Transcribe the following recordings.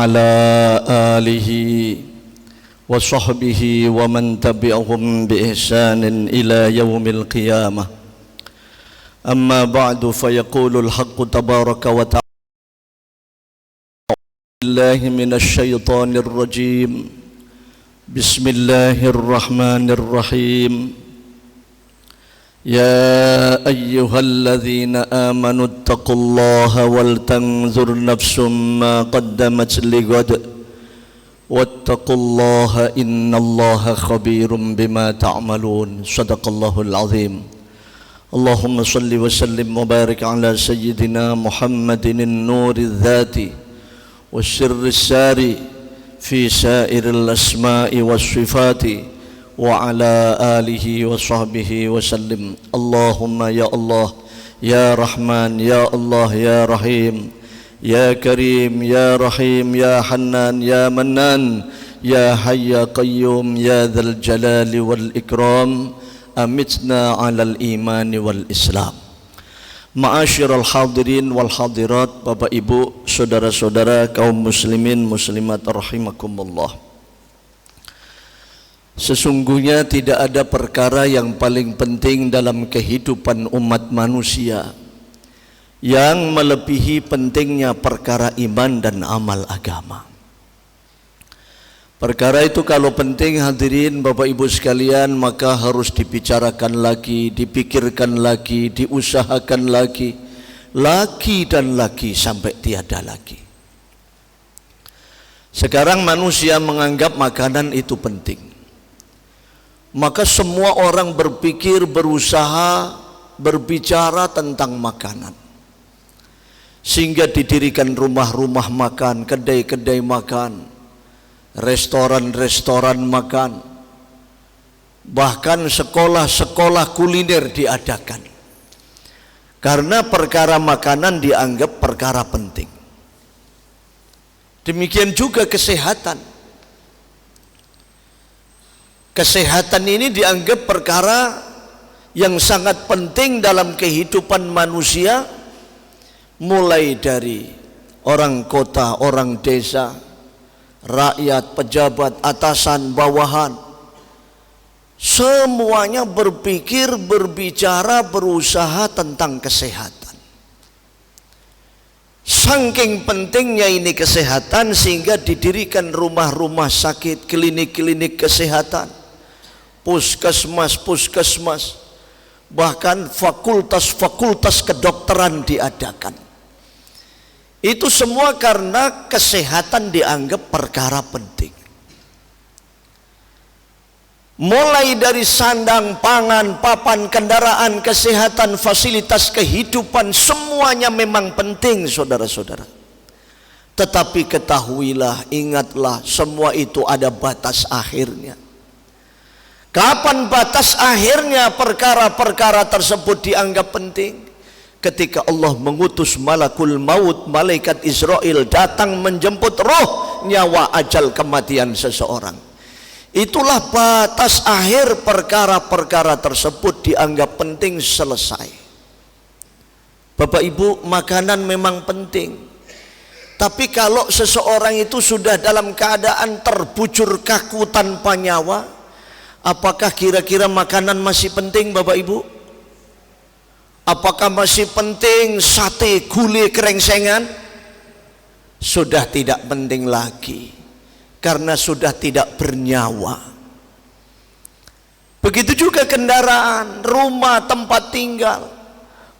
وعلى آله وصحبه ومن تبعهم بإحسان إلى يوم القيامة. أما بعد فيقول الحق تبارك وتعالى بالله من الشيطان الرجيم بسم الله الرحمن الرحيم يا أيها الذين آمنوا اتقوا الله ولتنظر نفس ما قدمت لغد واتقوا الله إن الله خبير بما تعملون صدق الله العظيم. اللهم صل وسلم وبارك على سيدنا محمد النور الذاتي والسر الساري في سائر الأسماء والصفات وعلى آله وصحبه وسلم. اللهم يا الله يا رحمن يا الله يا رحيم يا كريم يا رحيم يا حنان يا منان يا حي يا قيوم يا ذا الجلال والإكرام أمتنا على الإيمان والإسلام. Ma'asyiral hadirin wal hadirat, Bapak Ibu, saudara-saudara kaum muslimin muslimat rahimakumullah. Sesungguhnya tidak ada perkara yang paling penting dalam kehidupan umat manusia yang melebihi pentingnya perkara iman dan amal agama. Perkara itu kalau penting hadirin Bapak Ibu sekalian, maka harus dibicarakan lagi, dipikirkan lagi, diusahakan lagi dan lagi sampai tiada lagi. Sekarang manusia menganggap makanan itu penting. Maka semua orang berpikir, berusaha, berbicara tentang makanan. Sehingga didirikan rumah-rumah makan, kedai-kedai makan, restoran-restoran makan, bahkan sekolah-sekolah kuliner diadakan. Karena perkara makanan dianggap perkara penting. Demikian juga kesehatan. Kesehatan ini dianggap perkara yang sangat penting dalam kehidupan manusia, mulai dari orang kota, orang desa, rakyat, pejabat, atasan, bawahan, semuanya berpikir, berbicara, berusaha tentang kesehatan. Saking pentingnya ini kesehatan sehingga didirikan rumah-rumah sakit, klinik-klinik kesehatan, puskesmas, bahkan fakultas-fakultas kedokteran diadakan. Itu semua karena kesehatan dianggap perkara penting. Mulai dari sandang, pangan, papan, kendaraan, kesehatan, fasilitas kehidupan, semuanya memang penting saudara-saudara. Tetapi ketahuilah, ingatlah, semua itu ada batas akhirnya. Kapan batas akhirnya perkara-perkara tersebut dianggap penting? Ketika Allah mengutus malakul maut, malaikat Israel datang menjemput roh, nyawa, ajal kematian seseorang. Itulah batas akhir perkara-perkara tersebut dianggap penting, selesai. Bapak Ibu, makanan memang penting. Tapi kalau seseorang itu sudah dalam keadaan terbujur kaku tanpa nyawa, apakah kira-kira makanan masih penting Bapak Ibu? Apakah masih penting sate, gulai, kerengsengan? Sudah tidak penting lagi, karena sudah tidak bernyawa. Begitu juga kendaraan, rumah, tempat tinggal,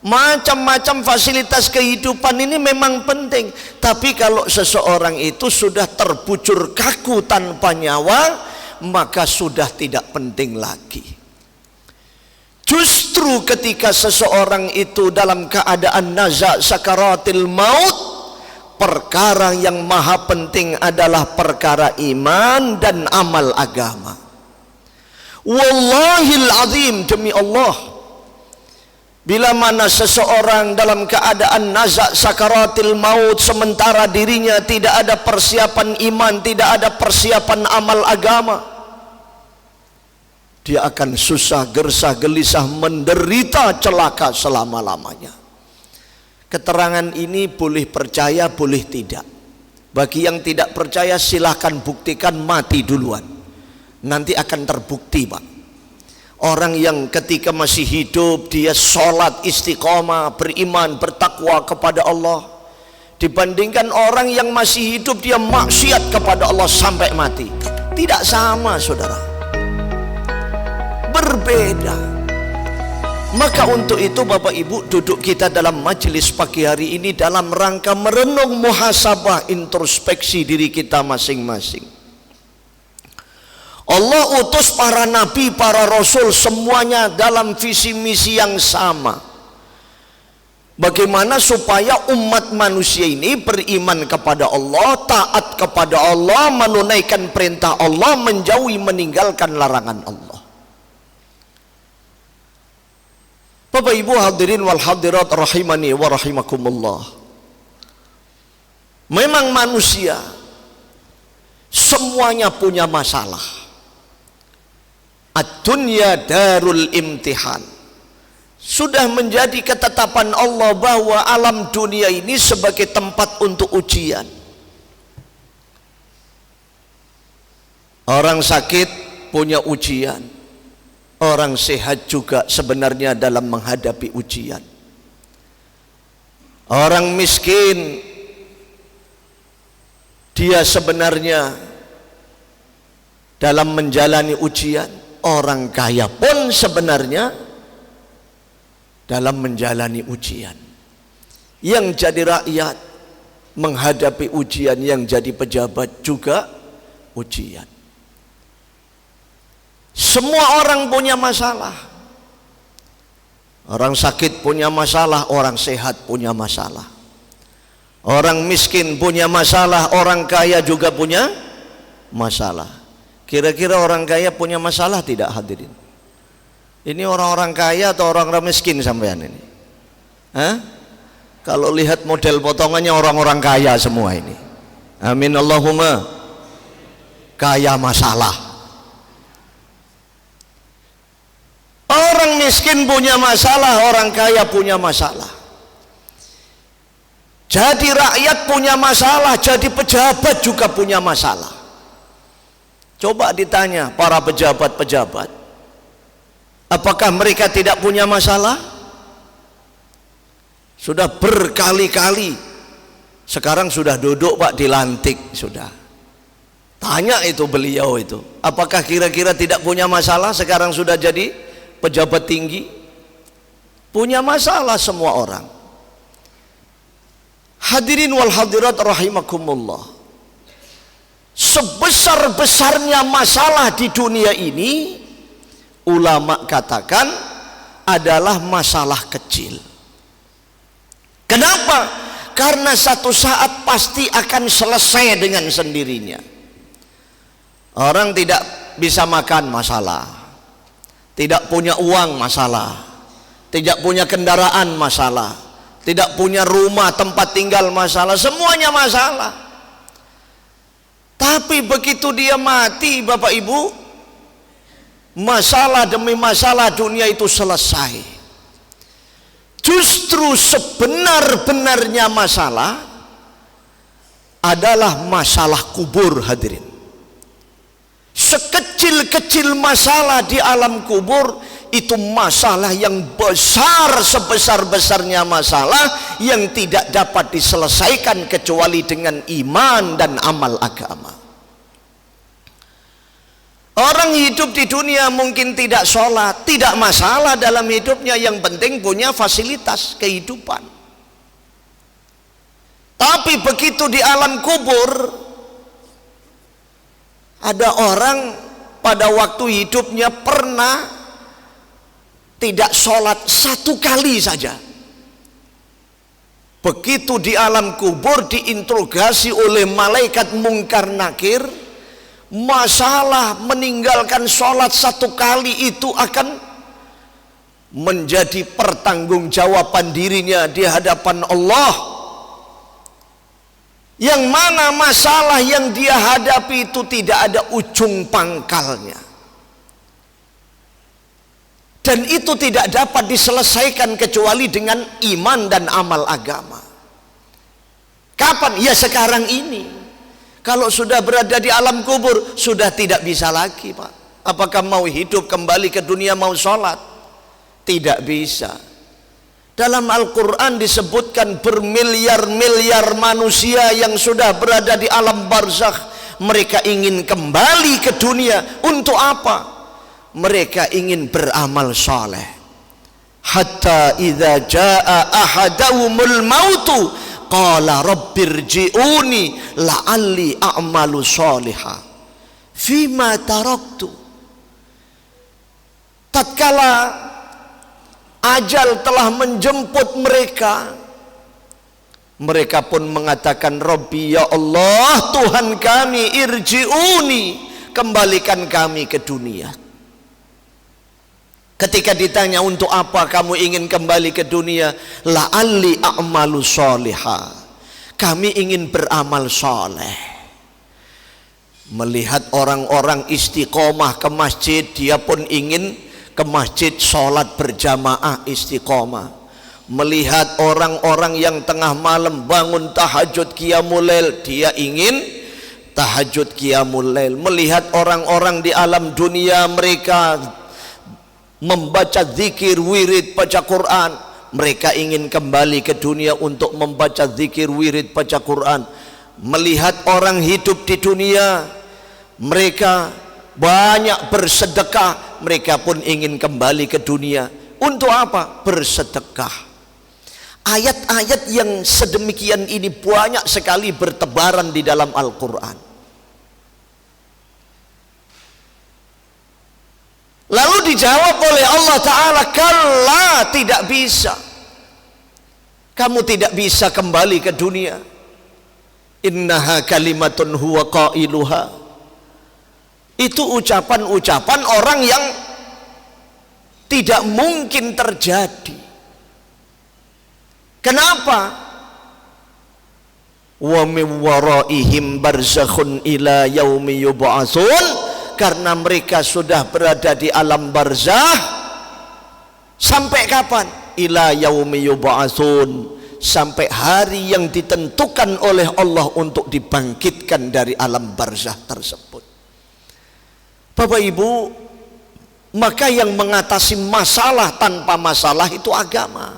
macam-macam fasilitas kehidupan ini memang penting. Tapi kalau seseorang itu sudah terbujur kaku tanpa nyawa, maka sudah tidak penting lagi. Justru ketika seseorang itu dalam keadaan naza sakaratil maut, perkara yang maha penting adalah perkara iman dan amal agama. Wallahil azim, demi Allah, bila mana seseorang dalam keadaan naza sakaratil maut, sementara dirinya tidak ada persiapan iman, tidak ada persiapan amal agama, dia akan susah, gersah, gelisah, menderita celaka selama-lamanya. Keterangan ini boleh percaya, boleh tidak. Bagi yang tidak percaya silahkan buktikan, mati duluan. Nanti akan terbukti, Pak. Orang yang ketika masih hidup dia sholat istiqomah, beriman, bertakwa kepada Allah, dibandingkan orang yang masih hidup dia maksiat kepada Allah sampai mati. Tidak sama, saudara. Berbeda. Maka untuk itu Bapak Ibu, duduk kita dalam majelis pagi hari ini dalam rangka merenung, muhasabah, introspeksi diri kita masing-masing. Allah utus para nabi, para rasul, semuanya dalam visi misi yang sama. Bagaimana supaya umat manusia ini beriman kepada Allah, taat kepada Allah, menunaikan perintah Allah, menjauhi, meninggalkan larangan Allah. Bapak Ibu hadirin wal hadirat rahimani wa rahimakumullah. Memang manusia semuanya punya masalah. Ad-dunya darul imtihan. Sudah menjadi ketetapan Allah bahwa alam dunia ini sebagai tempat untuk ujian. Orang sakit punya ujian. Orang sehat juga sebenarnya dalam menghadapi ujian. Orang miskin dia sebenarnya dalam menjalani ujian. Orang kaya pun sebenarnya dalam menjalani ujian. Yang jadi rakyat menghadapi ujian, yang jadi pejabat juga ujian. Semua orang punya masalah. Orang sakit punya masalah, orang sehat punya masalah. Orang miskin punya masalah, orang kaya juga punya masalah. Kira-kira orang kaya punya masalah tidak, hadirin? Ini orang-orang kaya atau orang-orang miskin sampean ini? Hah? Kalau lihat model potongannya orang-orang kaya semua ini. Amin Allahumma. Kaya masalah. Orang miskin punya masalah, orang kaya punya masalah. Jadi rakyat punya masalah, jadi pejabat juga punya masalah. Coba ditanya para pejabat-pejabat, apakah mereka tidak punya masalah? Sudah berkali-kali. Sekarang sudah duduk Pak, dilantik sudah. Tanya itu beliau itu, apakah kira-kira tidak punya masalah? Sekarang sudah jadi pejabat tinggi. Punya masalah semua orang. Hadirin wal hadirat rahimakumullah. Sebesar-besarnya masalah di dunia ini, ulama katakan adalah masalah kecil. Kenapa? Karena satu saat pasti akan selesai dengan sendirinya. Orang tidak bisa makan, masalah. Tidak punya uang, masalah. Tidak punya kendaraan, masalah. Tidak punya rumah, tempat tinggal, masalah. Semuanya masalah. Tapi begitu dia mati, Bapak Ibu, masalah demi masalah dunia itu selesai. Justru sebenar-benarnya masalah adalah masalah kubur, hadirin. Sekecil-kecil masalah di alam kubur itu masalah yang besar, sebesar-besarnya masalah yang tidak dapat diselesaikan kecuali dengan iman dan amal agama. Orang hidup di dunia mungkin tidak sholat, tidak masalah dalam hidupnya, yang penting punya fasilitas kehidupan. Tapi begitu di alam kubur, ada orang pada waktu hidupnya pernah tidak sholat satu kali saja. Begitu di alam kubur diinterogasi oleh malaikat mungkar nakir, masalah meninggalkan sholat satu kali itu akan menjadi pertanggungjawaban dirinya di hadapan Allah. Yang mana masalah yang dia hadapi itu tidak ada ujung pangkalnya, dan itu tidak dapat diselesaikan kecuali dengan iman dan amal agama. Kapan? Ya sekarang ini. Kalau sudah berada di alam kubur, sudah tidak bisa lagi, Pak. Apakah mau hidup kembali ke dunia, mau sholat? Tidak bisa. Dalam Al-Quran disebutkan bermiliar-miliar manusia yang sudah berada di alam barzakh. Mereka ingin kembali ke dunia. Untuk apa? Mereka ingin beramal saleh. Hatta idza jaa ahadahumul mautu qala rabbirji'uni la'alli a'malu shaliha fima taraktu. Tatkala ajal telah menjemput mereka, mereka pun mengatakan, Rabbi, ya Allah, Tuhan kami, irji'uni, kembalikan kami ke dunia. Ketika ditanya untuk apa kamu ingin kembali ke dunia, la'alli a'malu sholiha, kami ingin beramal soleh. Melihat orang-orang istiqomah ke masjid, dia pun ingin ke masjid sholat berjamaah istiqomah. Melihat orang-orang yang tengah malam bangun tahajud qiyamul lail, dia ingin tahajud qiyamul lail. Melihat orang-orang di alam dunia, mereka membaca zikir, wirid, baca Quran, mereka ingin kembali ke dunia untuk membaca zikir, wirid, baca Quran. Melihat orang hidup di dunia, mereka banyak bersedekah, mereka pun ingin kembali ke dunia. Untuk apa? Bersedekah. Ayat-ayat yang sedemikian ini banyak sekali bertebaran di dalam Al-Quran. Lalu dijawab oleh Allah Ta'ala, kalla, tidak bisa. Kamu tidak bisa kembali ke dunia. Innaha kalimatun huwa qailuha. Itu ucapan-ucapan orang yang tidak mungkin terjadi. Kenapa? Wa min waraihim barzakhun ila yaumi yub'atsun. Karena mereka sudah berada di alam barzah sampai kapan? Ila yaumi yub'atsun, sampai hari yang ditentukan oleh Allah untuk dibangkitkan dari alam barzah tersebut. Bapak Ibu, maka yang mengatasi masalah tanpa masalah itu agama.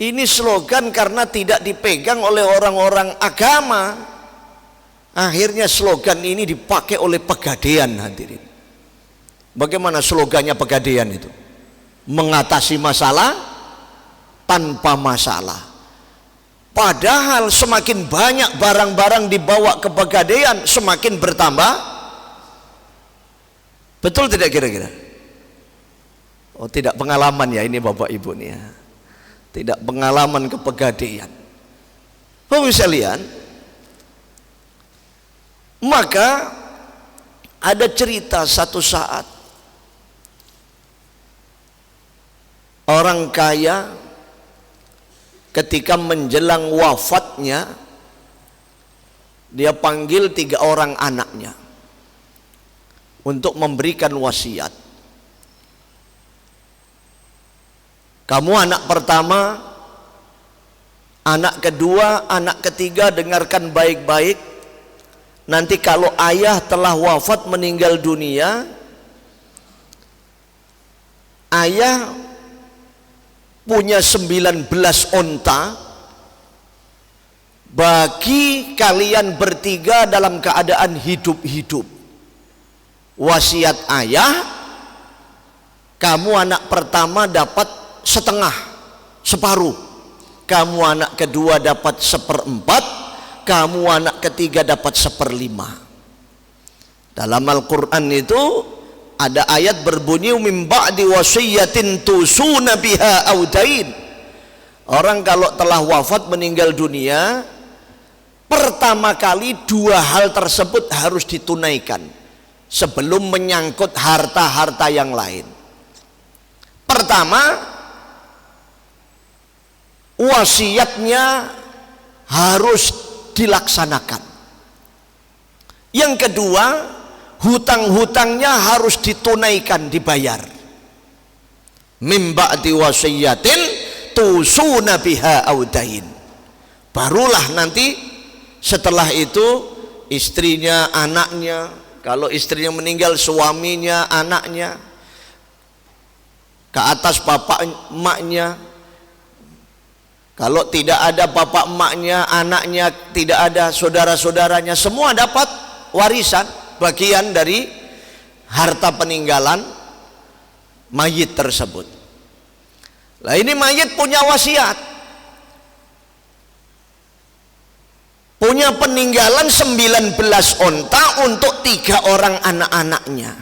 Ini slogan karena tidak dipegang oleh orang-orang agama. Akhirnya slogan ini dipakai oleh Pegadaian, hadirin. Bagaimana slogannya Pegadaian itu? Mengatasi masalah tanpa masalah. Padahal semakin banyak barang-barang dibawa ke Pegadaian, semakin bertambah. Betul tidak kira-kira? Oh, tidak pengalaman ya ini Bapak Ibu nih ya. Tidak pengalaman ke Pegadaian. Bapak sekalian, maka ada cerita satu saat orang kaya ketika menjelang wafatnya, dia panggil 3 orang anaknya untuk memberikan wasiat. Kamu anak pertama, anak kedua, anak ketiga, dengarkan baik-baik. Nanti kalau ayah telah wafat meninggal dunia, ayah punya 19 onta, bagi kalian bertiga dalam keadaan hidup-hidup. Wasiat ayah, kamu anak pertama dapat setengah, separuh. Kamu anak kedua dapat 1/4, kamu anak ketiga dapat 1/5. Dalam Al-Quran itu ada ayat berbunyi min ba'di wasiyatin tusuna biha audain. Orang kalau telah wafat meninggal dunia, pertama kali 2 hal tersebut harus ditunaikan sebelum menyangkut harta-harta yang lain. Pertama, wasiatnya harus dilaksanakan. Yang kedua, hutang-hutangnya harus ditunaikan, dibayar. Mim ba'di wasiyatin tusuna biha audain. Barulah nanti Setelah itu istrinya, anaknya, kalau istrinya meninggal suaminya, anaknya, ke atas bapak emaknya. Kalau tidak ada bapak emaknya, anaknya tidak ada, saudara-saudaranya, semua dapat warisan, bagian dari harta peninggalan mayit tersebut. Lah ini mayit punya wasiat, punya peninggalan 19 onta untuk 3 orang anak-anaknya.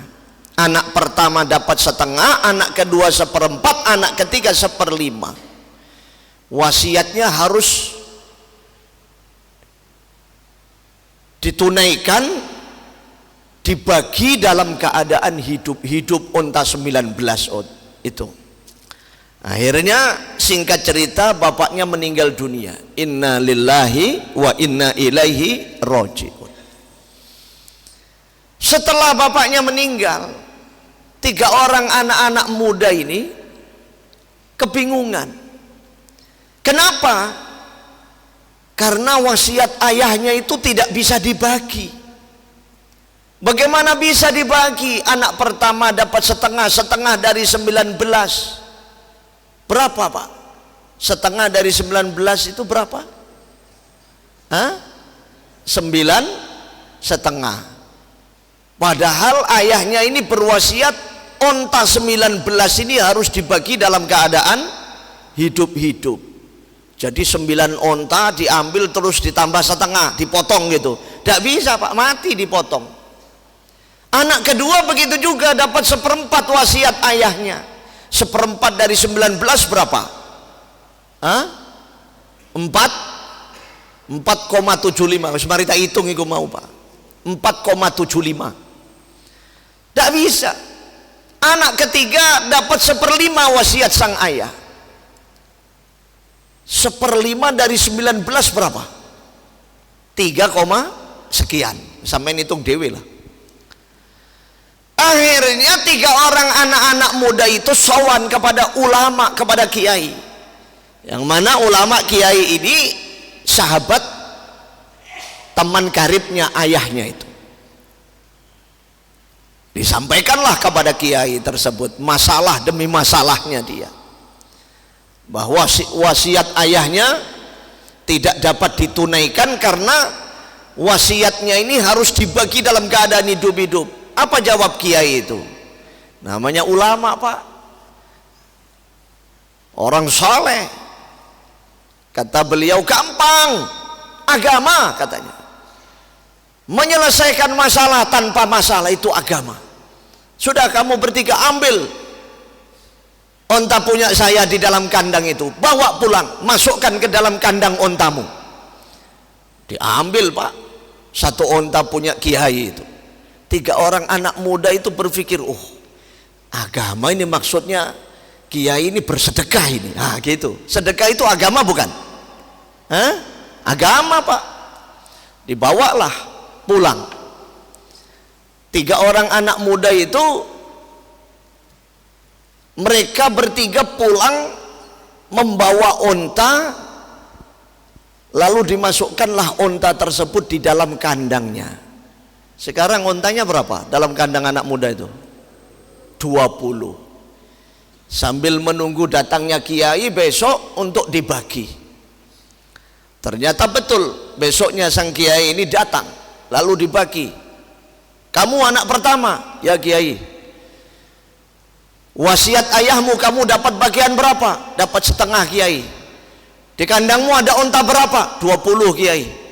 Anak pertama dapat setengah, anak kedua 1/4, anak ketiga 1/5. Wasiatnya harus ditunaikan, dibagi dalam keadaan hidup onta 19 itu. Akhirnya singkat cerita bapaknya meninggal dunia. Inna lillahi wa inna ilaihi raji'un. Setelah bapaknya meninggal, 3 orang anak-anak muda ini kebingungan. Kenapa? Karena wasiat ayahnya itu tidak bisa dibagi. Bagaimana bisa dibagi? Anak pertama dapat setengah, setengah dari 19. Berapa Pak? Setengah dari 19 itu berapa? 9,5. Padahal ayahnya ini berwasiat onta 19 ini harus dibagi dalam keadaan hidup-hidup. Jadi 9 onta diambil terus ditambah setengah, dipotong gitu. Tidak bisa Pak, mati dipotong. Anak kedua begitu juga dapat 1/4 wasiat ayahnya. 1/4 dari 19 berapa? 4,75. Mari kita hitung itu mau Pak. 4,75. Tidak bisa. Anak ketiga dapat 1/5 wasiat sang ayah. 1/5 dari 19 berapa? 3, sekian. Sampai hitung dewe lah. Akhirnya 3 orang anak-anak muda itu sowan kepada ulama, kepada kiai. Yang mana ulama kiai ini sahabat teman karibnya ayahnya itu. Disampaikanlah kepada kiai tersebut masalah demi masalahnya dia, bahwa wasiat ayahnya tidak dapat ditunaikan karena wasiatnya ini harus dibagi dalam keadaan hidup-hidup. Apa jawab kiai itu? Namanya ulama Pak, orang saleh. Kata beliau, gampang agama katanya. Menyelesaikan masalah tanpa masalah itu agama. Sudah kamu bertiga ambil onta punya saya di dalam kandang itu, bawa pulang, masukkan ke dalam kandang ontamu. Diambil Pak, 1 onta punya kiai itu. 3 orang anak muda itu berpikir, oh agama ini maksudnya kiai ini bersedekah ini. Nah gitu, sedekah itu agama bukan? Agama Pak. Dibawalah pulang. 3 orang anak muda itu, mereka bertiga pulang membawa onta, lalu dimasukkanlah onta tersebut di dalam kandangnya. Sekarang ontanya berapa dalam kandang anak muda itu? 20. Sambil menunggu datangnya kiai besok untuk dibagi. Ternyata betul besoknya sang kiai ini datang, lalu dibagi. Kamu anak pertama, ya kiai. Wasiat ayahmu kamu dapat bagian berapa? Dapat setengah kiai. Di kandangmu ada onta berapa? 20 kiai.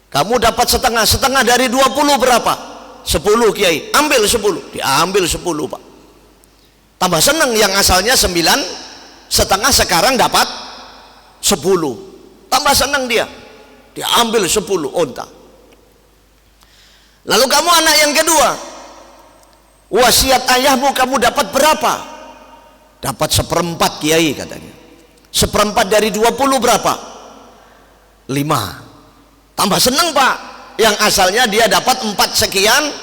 Kamu dapat setengah, setengah dari 20 berapa? 10 kiai. Ambil 10. Diambil 10 Pak. Tambah seneng, yang asalnya 9,5 sekarang dapat 10. Tambah seneng dia. Diambil 10 onta. Lalu kamu anak yang kedua, wasiat ayahmu kamu dapat berapa? Dapat 1/4 kiai katanya. 1/4 dari 20 berapa? 5. Tambah seneng Pak, yang asalnya dia dapat 4 sekian,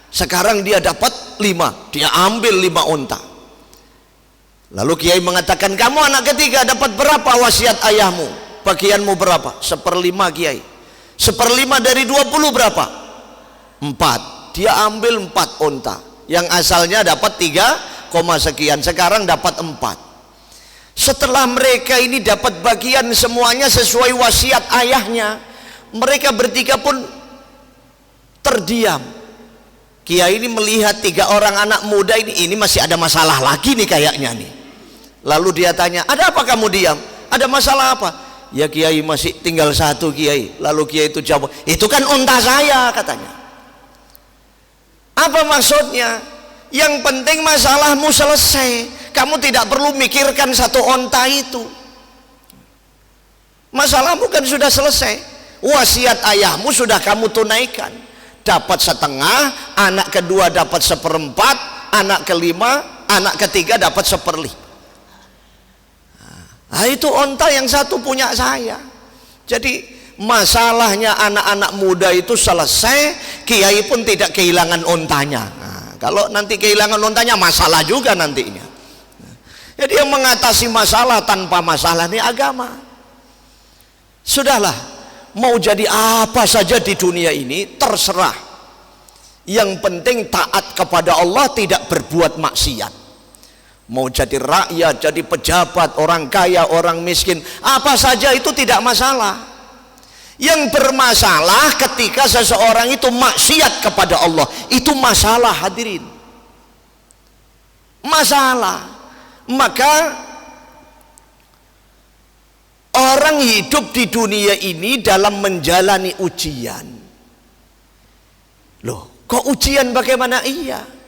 sekarang dia dapat 5. Dia ambil 5 onta. Lalu kiai mengatakan, kamu anak ketiga dapat berapa wasiat ayahmu? Bagianmu berapa? 1/5 kiai. 1/5 dari 20 berapa? 4. Dia ambil 4 onta. Yang asalnya dapat 3, sekian, sekarang dapat 4. Setelah mereka ini dapat bagian semuanya sesuai wasiat ayahnya, mereka bertiga pun terdiam. Kiai ini melihat 3 orang anak muda ini masih ada masalah lagi nih kayaknya nih. Lalu dia tanya, ada apa kamu diam? Ada masalah apa? Ya Kiai, masih tinggal 1 Kiai. Lalu Kiai itu jawab, itu kan unta saya, katanya. Apa maksudnya? Yang penting masalahmu selesai. Kamu tidak perlu mikirkan 1 onta itu. Masalahmu kan sudah selesai. Wasiat ayahmu sudah kamu tunaikan. Dapat 1/2, anak kedua dapat 1/4, anak kelima, anak ketiga dapat 1/5. Nah, itu onta yang 1 punya saya. Jadi masalahnya anak-anak muda itu selesai, Kiai pun tidak kehilangan ontanya. Nah, kalau nanti kehilangan ontanya masalah juga nantinya. Jadi yang mengatasi masalah tanpa masalah ini agama. Sudahlah, mau jadi apa saja di dunia ini terserah. Yang penting taat kepada Allah, tidak berbuat maksiat. Mau jadi rakyat, jadi pejabat, orang kaya, orang miskin, apa saja itu tidak masalah. Yang bermasalah ketika seseorang itu maksiat kepada Allah, itu masalah, hadirin. Masalah. Maka orang hidup di dunia ini dalam menjalani ujian. Loh, kok ujian bagaimana? Iya.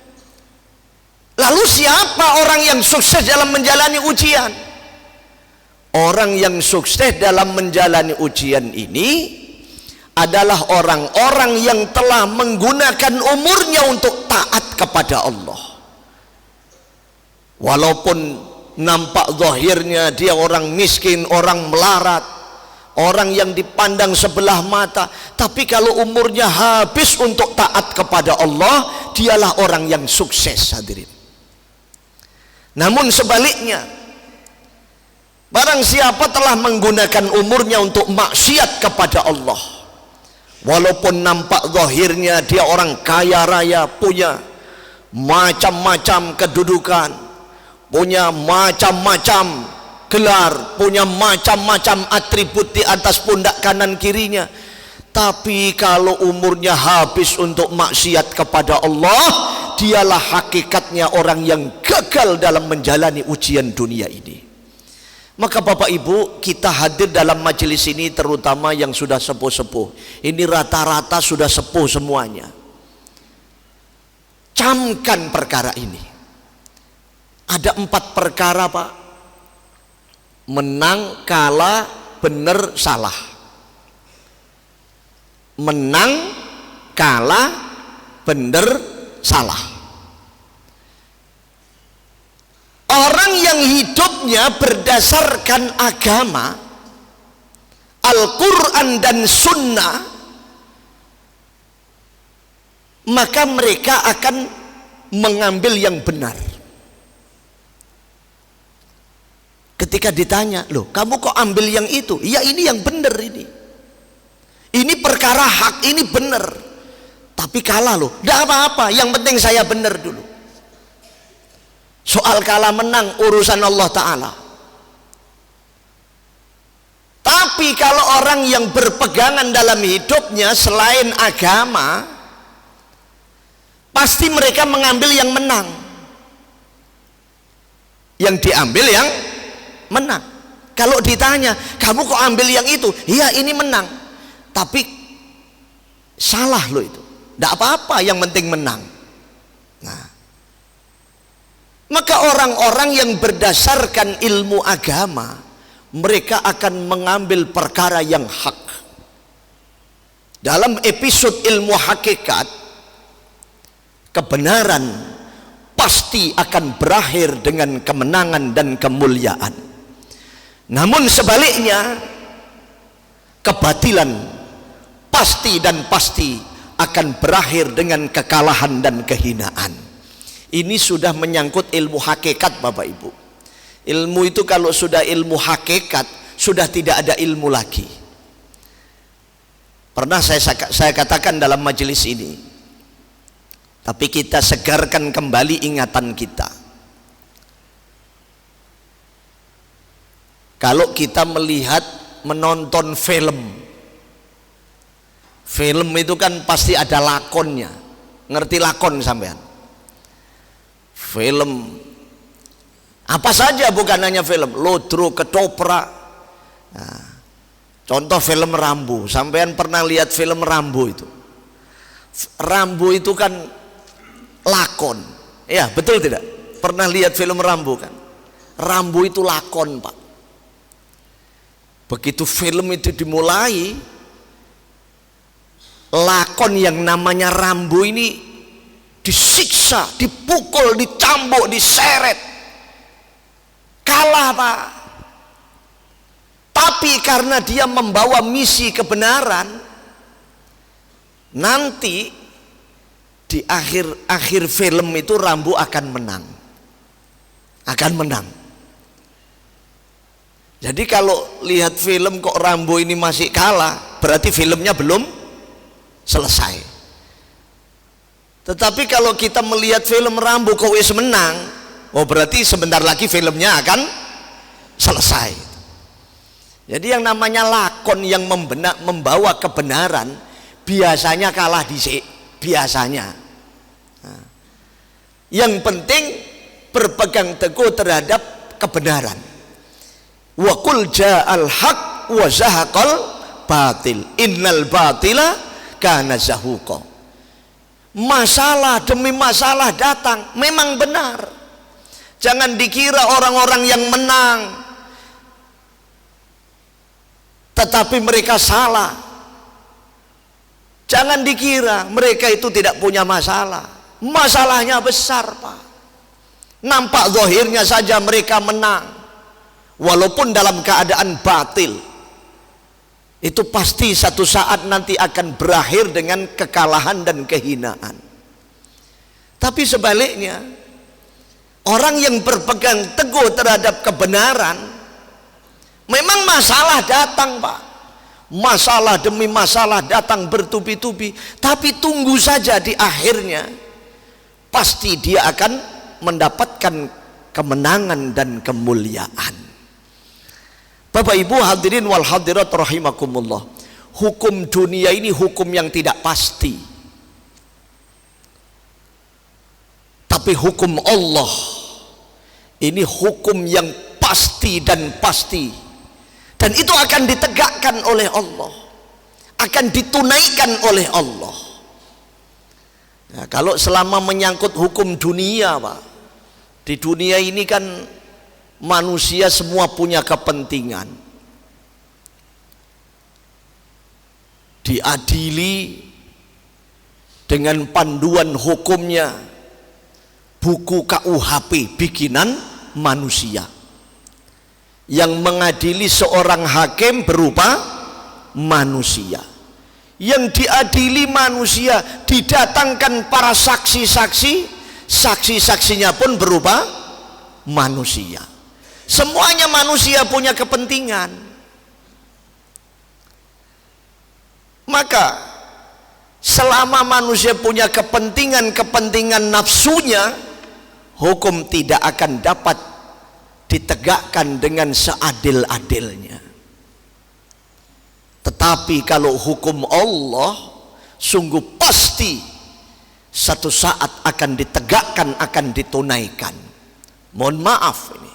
Lalu siapa orang yang sukses dalam menjalani ujian? Orang yang sukses dalam menjalani ujian ini adalah orang-orang yang telah menggunakan umurnya untuk taat kepada Allah. Walaupun nampak zahirnya dia orang miskin, orang melarat, orang yang dipandang sebelah mata, tapi kalau umurnya habis untuk taat kepada Allah, dialah orang yang sukses, hadirin. Namun sebaliknya, barang siapa telah menggunakan umurnya untuk maksiat kepada Allah, walaupun nampak zahirnya dia orang kaya raya, punya macam-macam kedudukan, punya macam-macam gelar, punya macam-macam atribut di atas pundak kanan kirinya, tapi kalau umurnya habis untuk maksiat kepada Allah, dialah hakikatnya orang yang gagal dalam menjalani ujian dunia ini. Maka Bapak Ibu, kita hadir dalam majelis ini, terutama yang sudah sepuh-sepuh. Ini rata-rata sudah sepuh semuanya. Camkan perkara ini. Ada 4 perkara, Pak. Menang, kalah, benar, salah. Menang, kalah, benar, salah. Orang yang hidupnya berdasarkan agama, Al-Quran dan Sunnah, maka mereka akan mengambil yang benar. Ketika ditanya, loh kamu kok ambil yang itu? Ya ini yang benar ini. Ini perkara hak, ini benar. Tapi kalah loh, tidak apa-apa, yang penting saya benar dulu. Soal kalah menang urusan Allah Ta'ala. Tapi kalau orang yang berpegangan dalam hidupnya selain agama, pasti mereka mengambil yang menang. Yang diambil yang menang. Kalau ditanya, kamu kok ambil yang itu? Iya ini menang. Tapi salah loh itu. Tidak apa-apa, yang penting menang. Nah, maka orang-orang yang berdasarkan ilmu agama, mereka akan mengambil perkara yang hak. Dalam episode ilmu hakikat, kebenaran pasti akan berakhir dengan kemenangan dan kemuliaan. Namun sebaliknya, kebatilan pasti dan pasti akan berakhir dengan kekalahan dan kehinaan. Ini sudah menyangkut ilmu hakikat, Bapak Ibu. Ilmu itu kalau sudah ilmu hakikat, sudah tidak ada ilmu lagi. Pernah saya katakan dalam majelis ini, tapi kita segarkan kembali ingatan kita. Kalau kita menonton film itu kan pasti ada lakonnya. Ngerti lakon sampean? Film apa saja, bukan hanya film, Lodro, Ketoprak. Nah, contoh film Rambo. Sampean pernah lihat film Rambo itu? Rambo itu kan lakon. Ya, betul tidak? Pernah lihat film Rambo kan? Rambo itu lakon, Pak. Begitu film itu dimulai, lakon yang namanya Rambo ini disiksa, dipukul, dicambuk, diseret, kalah, Pak. Tapi karena dia membawa misi kebenaran, nanti di akhir film itu Rambo akan menang. Jadi kalau lihat film kok Rambo ini masih kalah, berarti filmnya belum selesai. Tetapi kalau kita melihat film Rambo kok wis menang, oh berarti sebentar lagi filmnya akan selesai. Jadi yang namanya lakon yang membawa kebenaran biasanya kalah dhisik, biasanya. Nah, yang penting berpegang teguh terhadap kebenaran. Wa qul ja'al haq wa zahaqal batil innal batila kana zahuqa. Masalah demi masalah datang, memang benar. Jangan dikira orang-orang yang menang tetapi mereka salah. Jangan dikira mereka itu tidak punya masalah. Masalahnya besar, Pak. Nampak zahirnya saja mereka menang, walaupun dalam keadaan batil. Itu pasti satu saat nanti akan berakhir dengan kekalahan dan kehinaan. Tapi sebaliknya, orang yang berpegang teguh terhadap kebenaran, memang masalah datang, Pak. Masalah demi masalah datang bertubi-tubi, tapi tunggu saja di akhirnya pasti dia akan mendapatkan kemenangan dan kemuliaan. Bapak Ibu hadirin wal hadirat rahimakumullah. Hukum dunia ini hukum yang tidak pasti. Tapi hukum Allah ini hukum yang pasti dan pasti. Dan itu akan ditegakkan oleh Allah, akan ditunaikan oleh Allah. Nah, kalau selama menyangkut hukum dunia, Pak, di dunia ini kan manusia semua punya kepentingan. Diadili dengan panduan hukumnya buku KUHP bikinan manusia. Yang mengadili seorang hakim berupa manusia. Yang diadili manusia, didatangkan para saksi-saksi, saksi-saksinya pun berupa manusia. Semuanya manusia punya kepentingan. Maka selama manusia punya kepentingan nafsunya, hukum tidak akan dapat ditegakkan dengan seadil-adilnya. Tetapi kalau hukum Allah sungguh pasti satu saat akan ditegakkan, akan ditunaikan. Mohon maaf ini,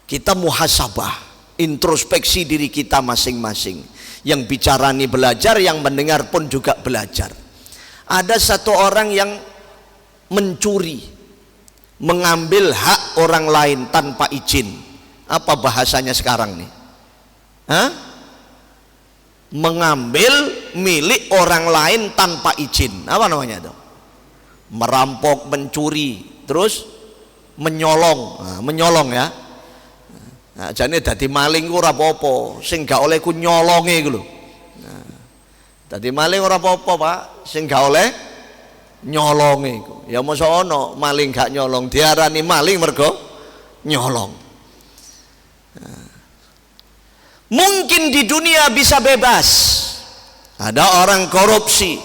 kita muhasabah, introspeksi diri kita masing-masing. Yang bicara ini belajar, yang mendengar pun juga belajar. Ada satu orang yang mencuri, mengambil hak orang lain tanpa izin. Apa bahasanya sekarang nih? Hah? Mengambil milik orang lain tanpa izin. Apa namanya itu? Merampok, mencuri, terus menyolong. Nah, menyolong ya. Nah, jane dadi maling ku ora apa-apa, sing gak oleh ku nyolonge iku lho. Nah, dadi maling ora apa-apa, Pak, sing gak oleh nyolonge iku. Ya mosok ana maling gak nyolong, diarani maling mergo nyolong. Nah, mungkin di dunia bisa bebas, Ada orang korupsi,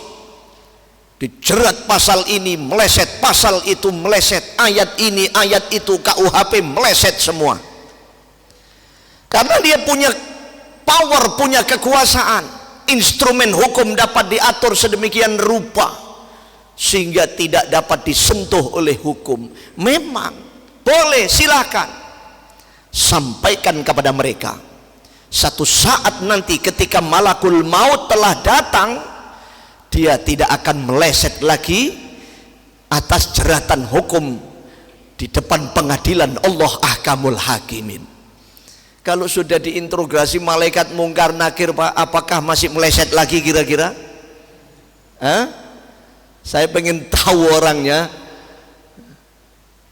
dijerat pasal ini, meleset pasal itu, meleset ayat ini, ayat itu, KUHP meleset semua. Karena dia punya power, punya kekuasaan, instrumen hukum dapat diatur sedemikian rupa sehingga tidak dapat disentuh oleh hukum. Memang boleh, silakan sampaikan kepada mereka. Satu saat nanti ketika malakul maut telah datang, dia tidak akan meleset lagi atas jeratan hukum di depan pengadilan Allah Ahkamul Hakimin. Kalau sudah diinterogasi malaikat mungkar nakir, Pak, apakah masih meleset lagi kira-kira? Saya pengen tahu orangnya.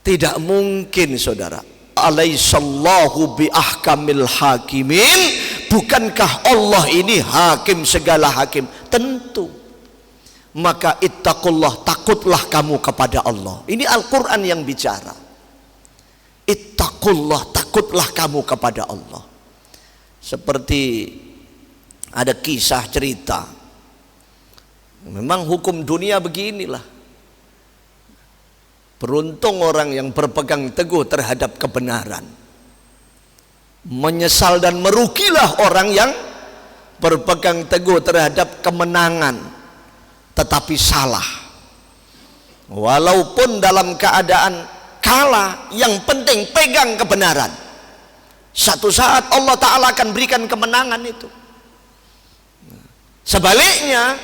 Tidak mungkin, saudara. Alaihissallahu bi ahkamil hakimin. Bukankah Allah ini hakim segala hakim? Tentu. Maka ittaqullah, takutlah kamu kepada Allah. Ini Al-Quran yang bicara. Ittaqullah, takutlah kamu kepada Allah. Seperti ada kisah cerita. Memang hukum dunia beginilah. Beruntung orang yang berpegang teguh terhadap kebenaran. Menyesal dan merugilah orang yang berpegang teguh terhadap kemenangan tetapi salah. Walaupun dalam keadaan kalah, yang penting pegang kebenaran. Satu saat Allah Ta'ala akan berikan kemenangan itu. Sebaliknya,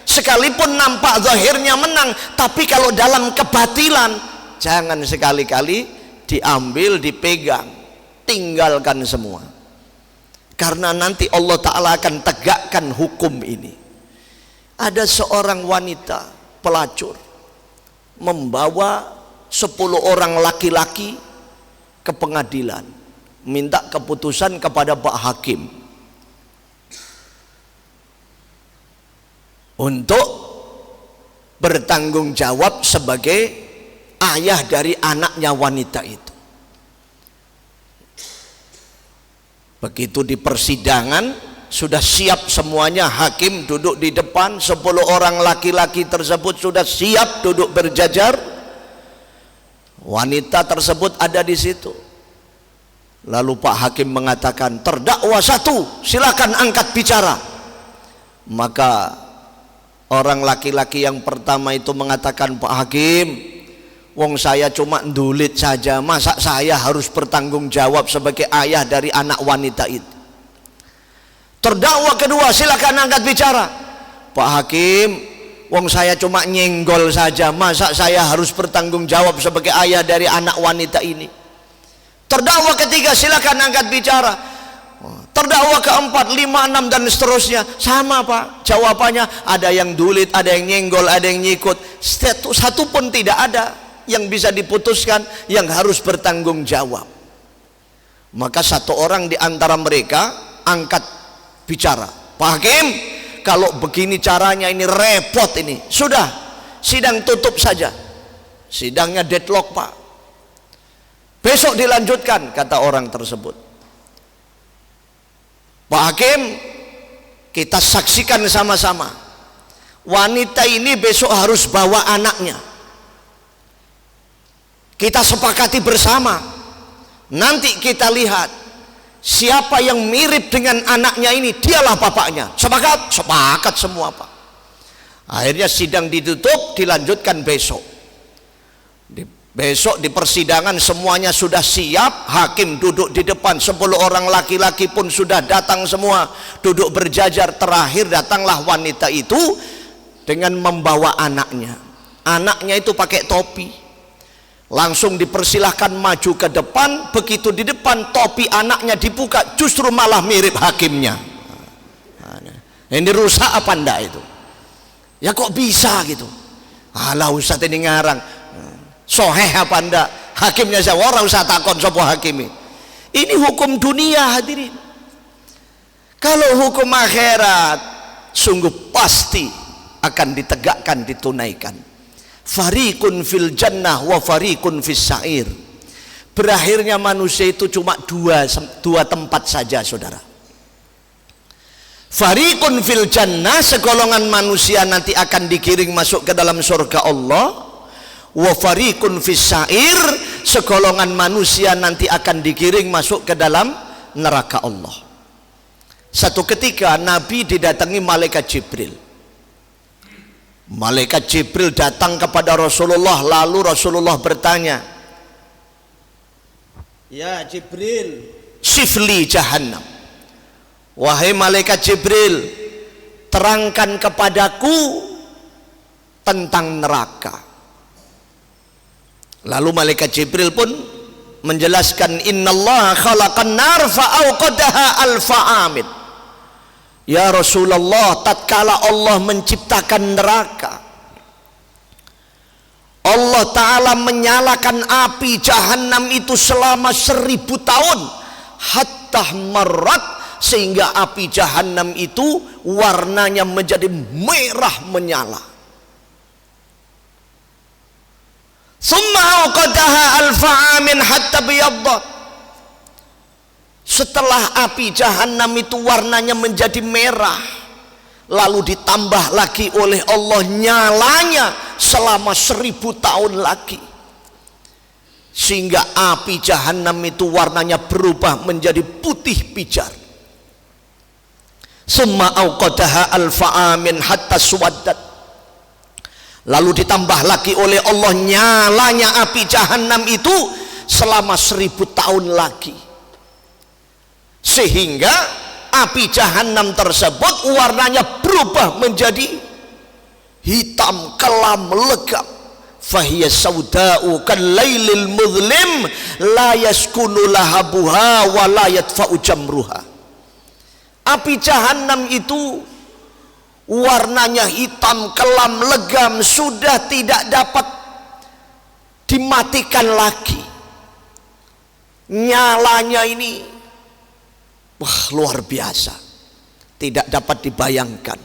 sekalipun nampak zahirnya menang, tapi kalau dalam kebatilan, jangan sekali-kali diambil, dipegang, tinggalkan semua. Karena nanti Allah Ta'ala akan tegakkan hukum ini. Ada seorang wanita pelacur membawa 10 orang laki-laki ke pengadilan, minta keputusan kepada Pak Hakim untuk bertanggung jawab sebagai ayah dari anaknya wanita itu. Begitu di persidangan sudah siap semuanya, hakim duduk di depan, 10 orang laki-laki tersebut sudah siap duduk berjajar. Wanita tersebut ada di situ. Lalu Pak Hakim mengatakan, terdakwa 1, silakan angkat bicara. Maka orang laki-laki yang pertama itu mengatakan, Pak Hakim, wong saya cuma ndulit saja, masa saya harus bertanggung jawab sebagai ayah dari anak wanita itu? Terdakwa kedua, silakan angkat bicara. Pak Hakim, wong saya cuma nyenggol saja, masa saya harus bertanggung jawab sebagai ayah dari anak wanita ini? Terdakwa ketiga, silakan angkat bicara. Terdakwa keempat, 5, 6 dan seterusnya. Sama, Pak, jawabannya ada yang dulit, ada yang nyenggol, ada yang nyikut. Satu pun tidak ada yang bisa diputuskan, yang harus bertanggung jawab. Maka satu orang di antara mereka angkat bicara. Pak Hakim, kalau begini caranya ini repot ini. Sudah, sidang tutup saja. Sidangnya deadlock, Pak. Besok dilanjutkan, kata orang tersebut. Pak Hakim, kita saksikan sama-sama. Wanita ini besok harus bawa anaknya. Kita sepakati bersama. Nanti kita lihat siapa yang mirip dengan anaknya ini, dialah bapaknya. Sepakat? Sepakat semua, Pak. Akhirnya sidang ditutup, dilanjutkan besok. Besok di persidangan semuanya sudah siap, hakim duduk di depan, 10 orang laki-laki pun sudah datang semua, duduk berjajar. Terakhir datanglah wanita itu dengan membawa anaknya. Anaknya itu pakai topi. Langsung dipersilahkan maju ke depan. Begitu di depan, topi anaknya dibuka, justru malah mirip hakimnya. Ini rusak apa enggak itu? Ya kok bisa gitu? Alah Ustaz ini ngarang. Soheh apa enggak? Hakimnya saya, orang usah takon sapa hakimi. Ini hukum dunia, hadirin. Kalau hukum akhirat sungguh pasti akan ditegakkan, ditunaikan. Fariqun fil jannah wa fariqun fis sa'ir. Berakhirnya manusia itu cuma dua tempat saja, saudara. Fariqun fil jannah, segolongan manusia nanti akan digiring masuk ke dalam surga Allah. Wa fariqun fis sa'ir, segolongan manusia nanti akan digiring masuk ke dalam neraka Allah. Satu ketika Nabi didatangi malaikat Jibril. Malaikat Jibril datang kepada Rasulullah, lalu Rasulullah bertanya, "Ya Jibril, sifli jahannam." Wahai malaikat Jibril, terangkan kepadaku tentang neraka. Lalu malaikat Jibril pun menjelaskan, innallaha khalaqan nar fa'auqadaha alfa amin. Ya Rasulullah, tatkala Allah menciptakan neraka, Allah Ta'ala menyalakan api jahanam itu selama 1000 tahun, hatta marrat, sehingga api jahanam itu warnanya menjadi merah menyala. Summa auqadaha alfa amin hatta biyaddat. Setelah api jahanam itu warnanya menjadi merah, lalu ditambah lagi oleh Allah nyalanya selama 1000 tahun lagi, sehingga api jahanam itu warnanya berubah menjadi putih pijar. Summa auqadaha alfa amin hatta suwaddat. Lalu ditambah lagi oleh Allah nyalanya api jahanam itu selama 1000 tahun lagi, sehingga api jahanam tersebut warnanya berubah menjadi hitam kelam legam. Fahiya sauda'u kalailil muzlim la yaskunu lahabuha wa la yadfa'u jamruha. Api jahanam itu warnanya hitam kelam legam, sudah tidak dapat dimatikan lagi. Nyalanya ini wah, luar biasa, tidak dapat dibayangkan,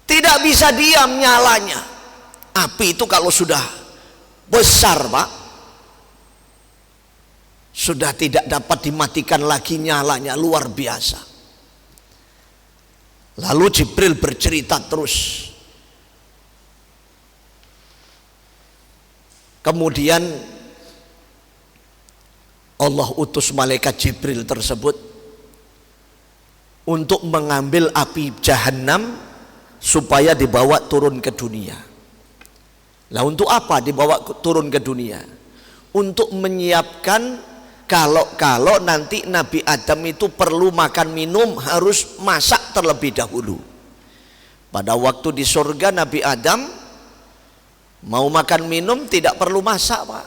tidak bisa diam nyalanya. Api itu kalau sudah besar, Pak, sudah tidak dapat dimatikan lagi nyalanya, luar biasa. Lalu Jibril bercerita terus. Kemudian Allah utus malaikat Jibril tersebut untuk mengambil api jahanam supaya dibawa turun ke dunia. Lah untuk apa dibawa turun ke dunia? Untuk menyiapkan kalau nanti Nabi Adam itu perlu makan minum harus masak terlebih dahulu. Pada waktu di surga Nabi Adam mau makan minum tidak perlu masak, Pak.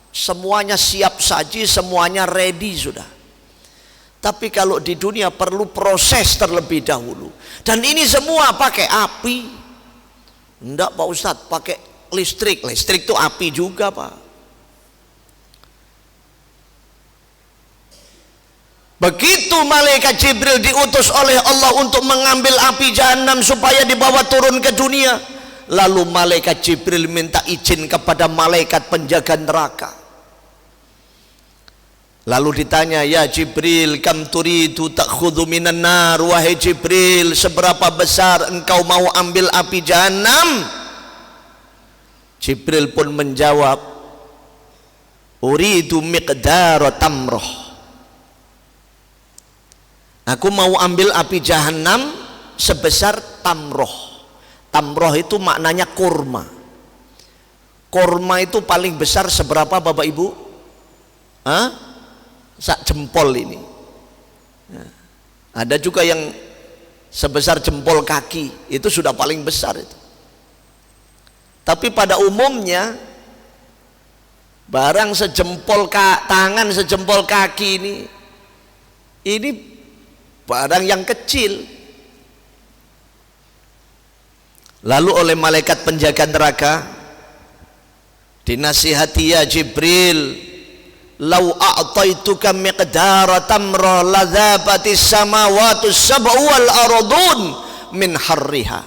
Semuanya siap saji, semuanya ready sudah. Tapi kalau di dunia perlu proses terlebih dahulu. Dan ini semua pakai api. Enggak, Pak Ustadz, pakai listrik. Listrik itu api juga, Pak. Begitu malaikat Jibril diutus oleh Allah untuk mengambil api jahanam supaya dibawa turun ke dunia, lalu malaikat Jibril minta izin kepada malaikat penjaga neraka. Lalu ditanya, ya Jibril, kam turidu ta'khudhu minan nar, wahai Jibril, seberapa besar engkau mau ambil api jahanam? Jibril pun menjawab, uridu miqdara tamroh. Aku mau ambil api jahanam sebesar tamroh. Tamroh itu maknanya kurma. Kurma itu paling besar seberapa, Bapak Ibu? Sak jempol ini. Nah, ada juga yang sebesar jempol kaki, itu sudah paling besar itu. Tapi pada umumnya barang sejempol tangan, sejempol kaki ini barang yang kecil. Lalu oleh malaikat penjaga neraka dinasihati, ya Jibril, lau a'taituka miqdara tamra ladzabatis samawati sab'u wal ardun min harriha.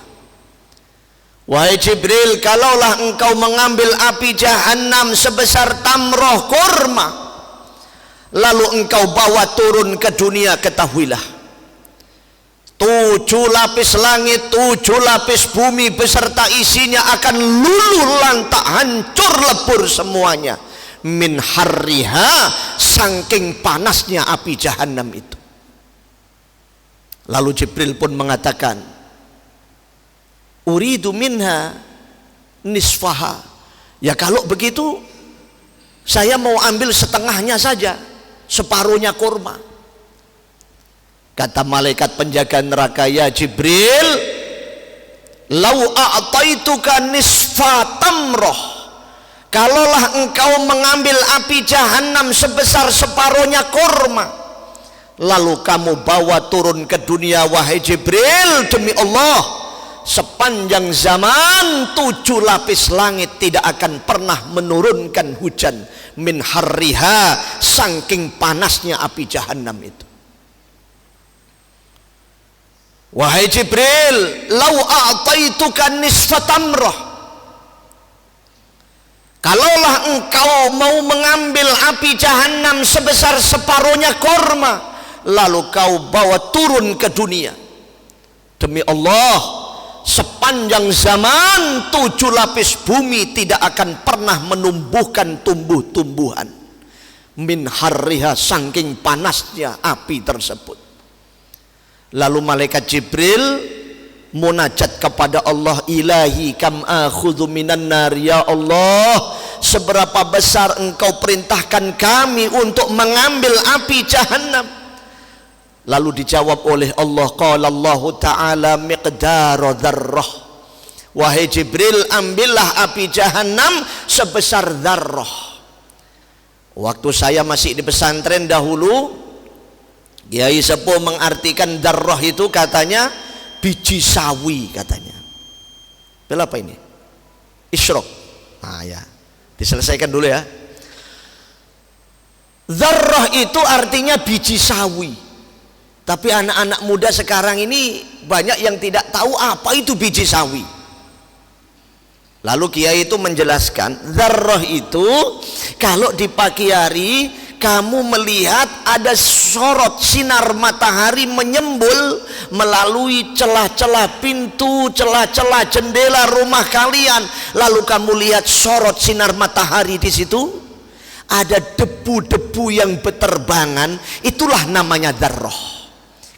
Wahai Jibril, kalaulah engkau mengambil api jahanam sebesar tamroh kurma, lalu engkau bawa turun ke dunia, ketahuilah 7 lapis langit, 7 lapis bumi beserta isinya akan luluh lantak, hancur lebur semuanya. Min harriha, saking panasnya api jahanam itu. Lalu Jibril pun mengatakan, uridu minha nisfaha. Ya kalau begitu saya mau ambil setengahnya saja, separuhnya kurma. Kata malaikat penjaga neraka, ya Jibril, lau a'taituka nisfa tamroh, kalaulah engkau mengambil api jahanam sebesar separuhnya kurma, lalu kamu bawa turun ke dunia, wahai Jibril, demi Allah, sepanjang zaman 7 lapis langit tidak akan pernah menurunkan hujan. Min harriha, saking panasnya api jahanam itu. Wahai Jibril, lau a'taituka nisfa tamrah, kalaulah engkau mau mengambil api jahanam sebesar separuhnya kurma, lalu kau bawa turun ke dunia, demi Allah, sepanjang zaman 7 lapis bumi tidak akan pernah menumbuhkan tumbuh-tumbuhan. Min harriha, saking panasnya api tersebut. Lalu malaikat Jibril munajat kepada Allah, ilahi kam akhudhu minan nar, ya Allah, seberapa besar engkau perintahkan kami untuk mengambil api jahanam. Lalu dijawab oleh Allah, qala Allah ta'ala miqdara dzarrah, wahai Jibril, ambillah api jahanam sebesar dzarrah. Waktu saya masih di pesantren dahulu, Kiai Sepuh mengartikan dzarrah itu katanya biji sawi katanya. Betul apa ini? Isyrok. Nah ya, diselesaikan dulu ya. Dzarrah itu artinya biji sawi. Tapi anak-anak muda sekarang ini banyak yang tidak tahu apa itu biji sawi. Lalu Kiai itu menjelaskan, dzarrah itu kalau di pagi hari kamu melihat ada sorot sinar matahari menyembul melalui celah-celah pintu, celah-celah jendela rumah kalian, lalu kamu lihat sorot sinar matahari di situ, ada debu-debu yang berterbangan, itulah namanya dzarrah.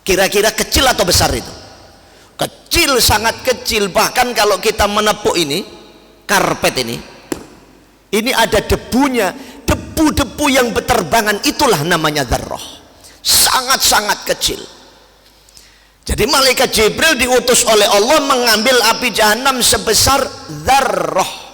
Kira-kira kecil atau besar itu? Kecil, sangat kecil. Bahkan kalau kita menepuk ini, karpet ini ada debunya, debu-debu yang berterbangan, itulah namanya dzarrah. Sangat-sangat kecil. Jadi malaikat Jibril diutus oleh Allah mengambil api jahanam sebesar dzarrah.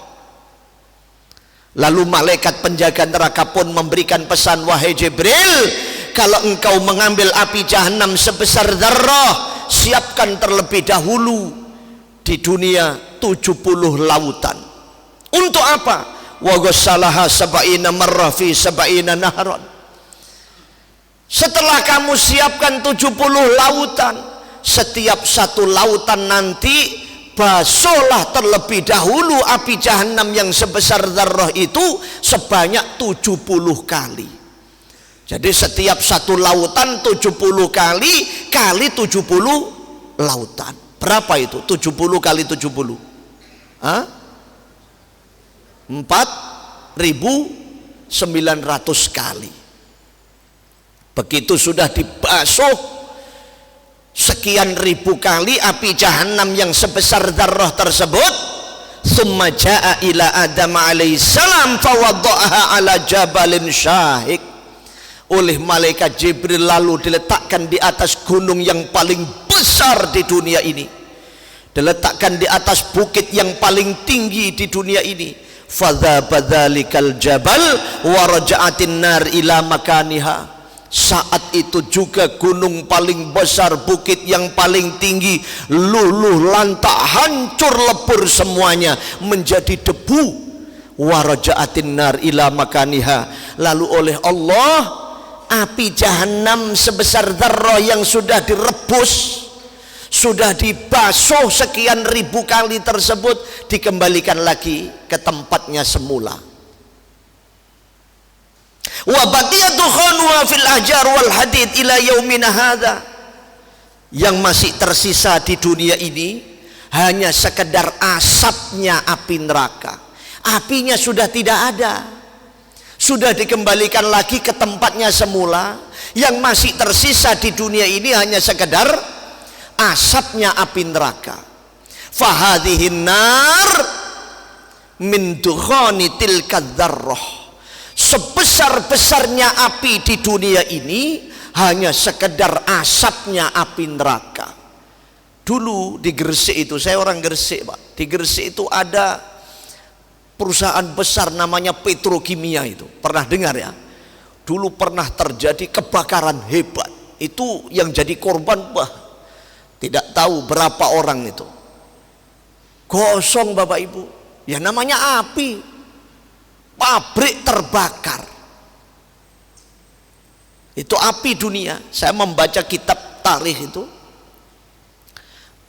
Lalu malaikat penjaga neraka pun memberikan pesan, wahai Jibril, kalau engkau mengambil api jahanam sebesar dzarrah, siapkan terlebih dahulu di dunia 70 lautan. Untuk apa? Wa ghassalaha sab'ina marrah fi sab'ina nahran. Setelah kamu siapkan 70 lautan, setiap satu lautan nanti basuhlah terlebih dahulu api jahanam yang sebesar dzarrah itu sebanyak 70 kali. Jadi setiap satu lautan 70 kali 70 lautan. Berapa itu? 70 kali 70. Hah? 4.900 kali. Begitu sudah dibasuh sekian ribu kali api jahanam yang sebesar dzarrah tersebut, summa jaa ila Adam alaihissalam fawadda'aha ala jabalin syahik. Oleh malaikat Jibril lalu diletakkan di atas gunung yang paling besar di dunia ini, diletakkan di atas bukit yang paling tinggi di dunia ini. Fadzaba dzalikal jabal wa raja'atin nar ila makaniha. Saat itu juga gunung paling besar, bukit yang paling tinggi luluh lantak, hancur lebur semuanya menjadi debu. Wa raja'atin nar ila makaniha. Lalu oleh Allah, api jahanam sebesar dzarrah yang sudah direbus, sudah dibasuh sekian ribu kali tersebut, dikembalikan lagi ke tempatnya semula. Wa baqiyatu khanwa fil ahjar wal hadid ila yaumina hadza. Yang masih tersisa di dunia ini hanya sekedar asapnya api neraka. Apinya sudah tidak ada, sudah dikembalikan lagi ke tempatnya semula. Yang masih tersisa di dunia ini hanya sekedar asapnya api neraka. Fahadhihin nar min dukhani tilka dzarrah. Sebesar-besarnya api di dunia ini hanya sekedar asapnya api neraka. Dulu di Gresik itu, saya orang Gresik Pak, di Gresik itu ada perusahaan besar namanya Petrokimia. Itu pernah dengar ya? Dulu pernah terjadi kebakaran hebat, itu yang jadi korban tidak tahu berapa orang itu. Gosong Bapak Ibu, ya namanya api, pabrik terbakar. Itu api dunia. Saya membaca kitab tarikh itu,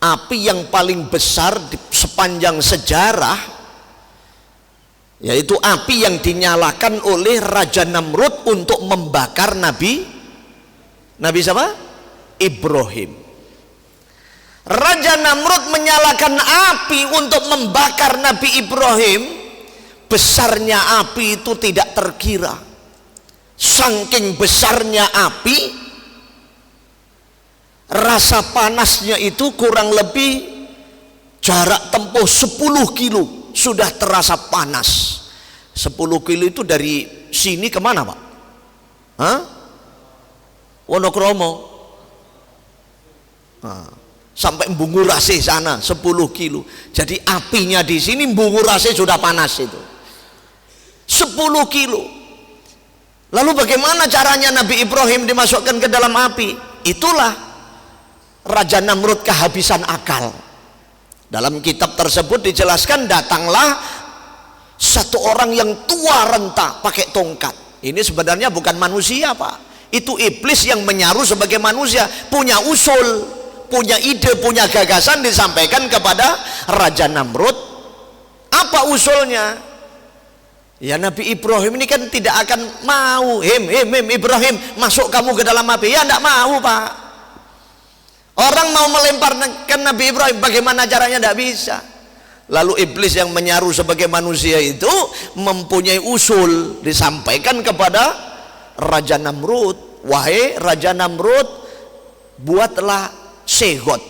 api yang paling besar di sepanjang sejarah, yaitu api yang dinyalakan oleh Raja Namrud untuk membakar Nabi siapa? Ibrahim. Raja Namrud menyalakan api untuk membakar Nabi Ibrahim. Besarnya api itu tidak terkira. Saking besarnya api, rasa panasnya itu kurang lebih jarak tempuh 10 kilo sudah terasa panas. 10 kilo itu dari sini kemana Pak? Hah? Wonokromo. Sampai Mbungurase sana 10 kilo. Jadi apinya di sini, Mbungurase sudah panas itu 10 kilo. Lalu bagaimana caranya Nabi Ibrahim dimasukkan ke dalam api? Itulah Raja Namrud kehabisan akal. Dalam kitab tersebut dijelaskan, datanglah satu orang yang tua renta pakai tongkat. Ini sebenarnya bukan manusia Pak, itu iblis yang menyaru sebagai manusia, punya usul, punya ide, punya gagasan, disampaikan kepada Raja Namrud. Apa usulnya? Ya Nabi Ibrahim ini kan tidak akan mau. Ibrahim, masuk kamu ke dalam api. Ya tidak mau Pak. Orang mau melemparkan Nabi Ibrahim, bagaimana caranya? Tidak bisa. Lalu iblis yang menyaru sebagai manusia itu mempunyai usul, disampaikan kepada Raja Namrud. Wahai Raja Namrud, buatlah segot.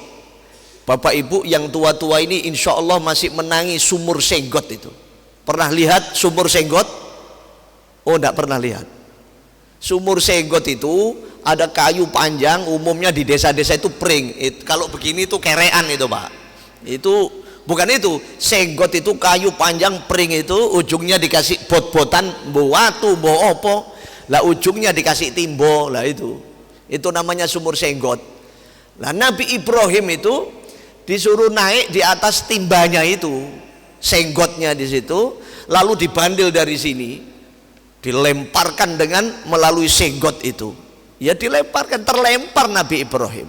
Bapak Ibu yang tua-tua ini insya Allah masih menangi sumur segot itu. Pernah lihat sumur segot? Oh, tidak pernah lihat. Sumur segot itu ada kayu panjang, umumnya di desa-desa itu pring. Kalau begini itu kerean itu Pak. Itu bukan itu. Segot itu kayu panjang pring itu, ujungnya dikasih bot-botan, watu, opo. Lah ujungnya dikasih timbo, lah itu. Itu namanya sumur segot. Lah Nabi Ibrahim itu disuruh naik di atas timbanya itu, senggotnya di situ, lalu dibandil dari sini, dilemparkan dengan melalui senggot itu. Ya dilemparkan, terlempar Nabi Ibrahim,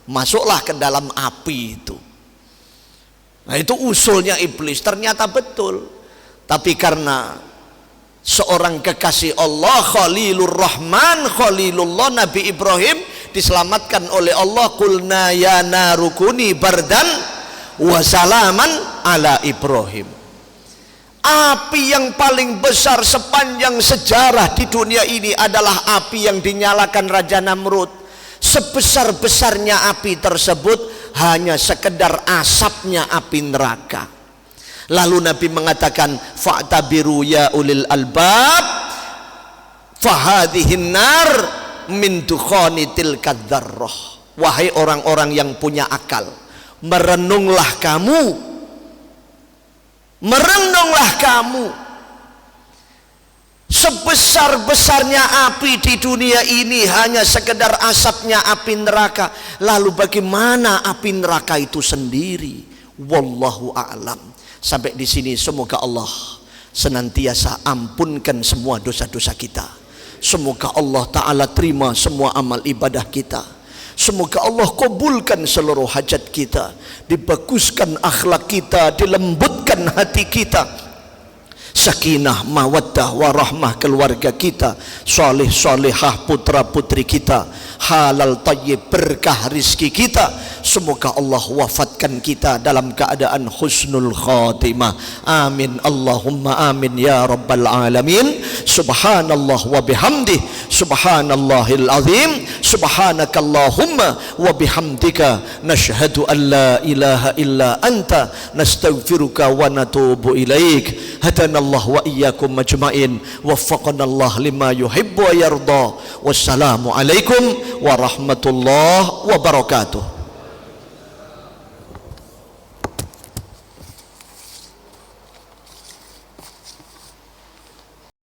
masuklah ke dalam api itu. Nah itu usulnya iblis, ternyata betul. Tapi karena seorang kekasih Allah, Khalilur Rahman, Khalilullah Nabi Ibrahim diselamatkan oleh Allah. Qulna ya narukuni bardan wa salaman ala Ibrahim. Api yang paling besar sepanjang sejarah di dunia ini adalah api yang dinyalakan Raja Namrud. Sebesar-besarnya api tersebut hanya sekedar asapnya api neraka. Lalu Nabi mengatakan, fa'tabiru ya ulil albab fahadhihin nar min dukhani tilka dzarrah. Wahai orang-orang yang punya akal, merenunglah kamu, merenunglah kamu. Sebesar-besarnya api di dunia ini hanya sekedar asapnya api neraka. Lalu bagaimana api neraka itu sendiri? Wallahu a'lam. Sampai di sini semoga Allah senantiasa ampunkan semua dosa-dosa kita. Semoga Allah Ta'ala terima semua amal ibadah kita. Semoga Allah kabulkan seluruh hajat kita, dibaguskan akhlak kita, dilembutkan hati kita, sakinah, mawaddah, warahmah keluarga kita, soleh solehah putra putri kita, halal tayyib, berkah rizki kita. Semoga Allah wafatkan kita dalam keadaan husnul khatimah. Amin Allahumma amin ya rabbal alamin. Subhanallah wa bihamdih, subhanallahil azim, subhanakallahumma wa bihamdika, nashhadu an la ilaha illa anta, nastaghfiruka wa natubu ilaik. Hadanallah wa iyyakum majma'in, waffaqanallah lima yuhibbu wa yarda. Wassalamu alaikum warahmatullahi wabarakatuh.